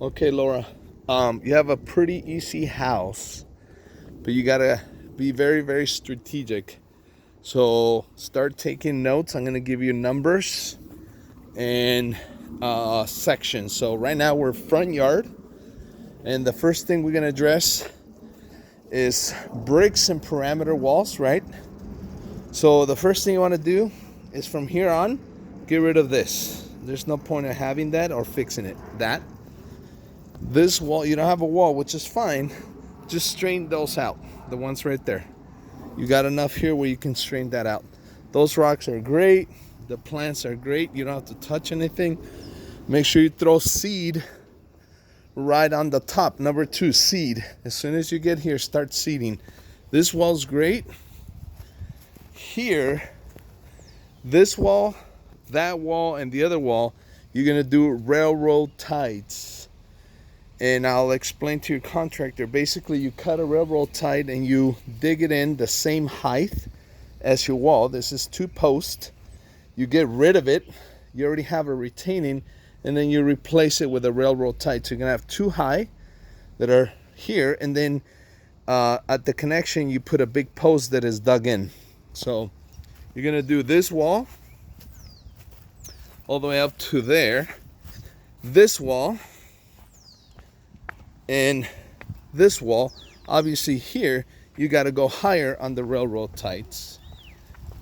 Okay, Laura, you have a pretty easy house, but you gotta be very, very strategic. So start taking notes. I'm gonna give you numbers and sections. So right now we're front yard, and the first thing we're gonna address is bricks and perimeter walls, right? So the first thing you wanna do is from here on, get rid of this. There's no point in having that or fixing it. This wall, you don't have a wall, which is fine. Just straighten those out, the ones right there. You got enough here where you can straighten that out. Those rocks are great. The plants are great. You don't have to touch anything. Make sure you throw seed right on the top. Number 2, seed. As soon as you get here, start seeding. This wall's great. Here, this wall, that wall, and the other wall, you're gonna do railroad ties. And I'll explain to your contractor. Basically, you cut a railroad tie and you dig it in the same height as your wall. This is 2 posts. You get rid of it. You already have a retaining, and then you replace it with a railroad tie. So you're gonna have 2 high that are here, and then at the connection, you put a big post that is dug in. So you're gonna do this wall all the way up to there, this wall, and this wall. Obviously here you got to go higher on the railroad ties.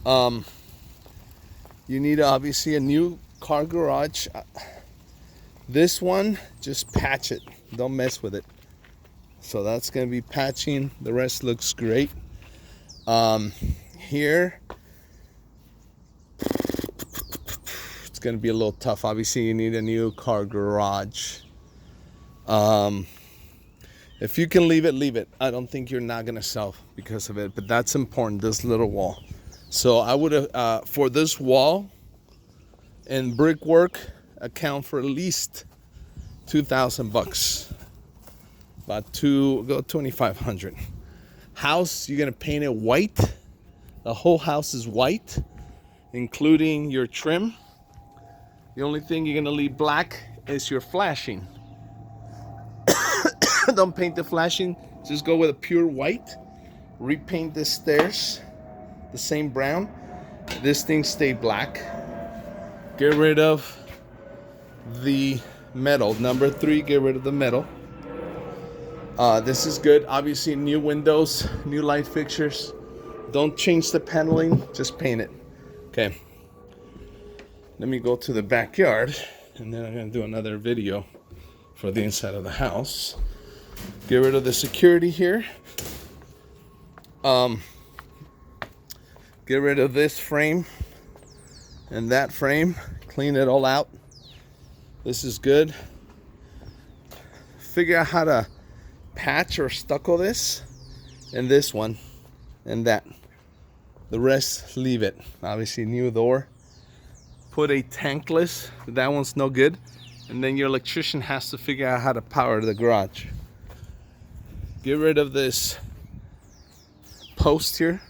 You need obviously a new car garage. This one, just patch it, don't mess with it. So that's going to be patching. The rest looks great. Here it's going to be a little tough. Obviously you need a new car garage. If you can leave it. I don't think you're not gonna sell because of it, but that's important, this little wall. So I would for this wall and brickwork, account for at least $2,000, about 2,500. House, you're gonna paint it white. The whole house is white, including your trim. The only thing you're gonna leave black is your flashing. Don't paint the flashing, just go with a pure white. Repaint the stairs the same brown. This thing stay black. Get rid of the metal. Number 3, get rid of the metal. This is good. Obviously new windows, new light fixtures. Don't change the paneling, just paint it. Okay, let me go to the backyard, and then I'm gonna do another video for the inside of the house. Get rid of the security here. Get rid of this frame and that frame. Clean it all out. This is good. Figure out how to patch or stucco this and this one and that. The rest, leave it. Obviously new door. Put a tankless. That one's no good. And then your electrician has to figure out how to power the garage. Get rid of this post here.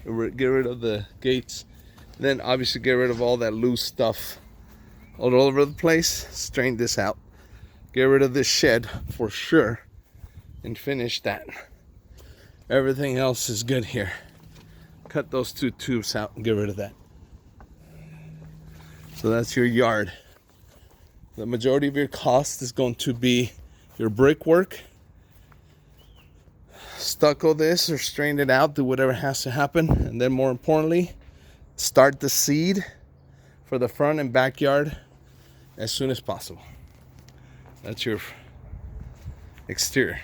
Get rid of the gates. Then obviously get rid of all that loose stuff all over the place. Straighten this out. Get rid of this shed for sure and finish that. Everything else is good here. Cut those 2 tubes out and get rid of that. So that's your yard. The majority of your cost is going to be your brickwork. Stucco this or straighten it out, do whatever has to happen. And then more importantly, start the seed for the front and backyard as soon as possible. That's your exterior.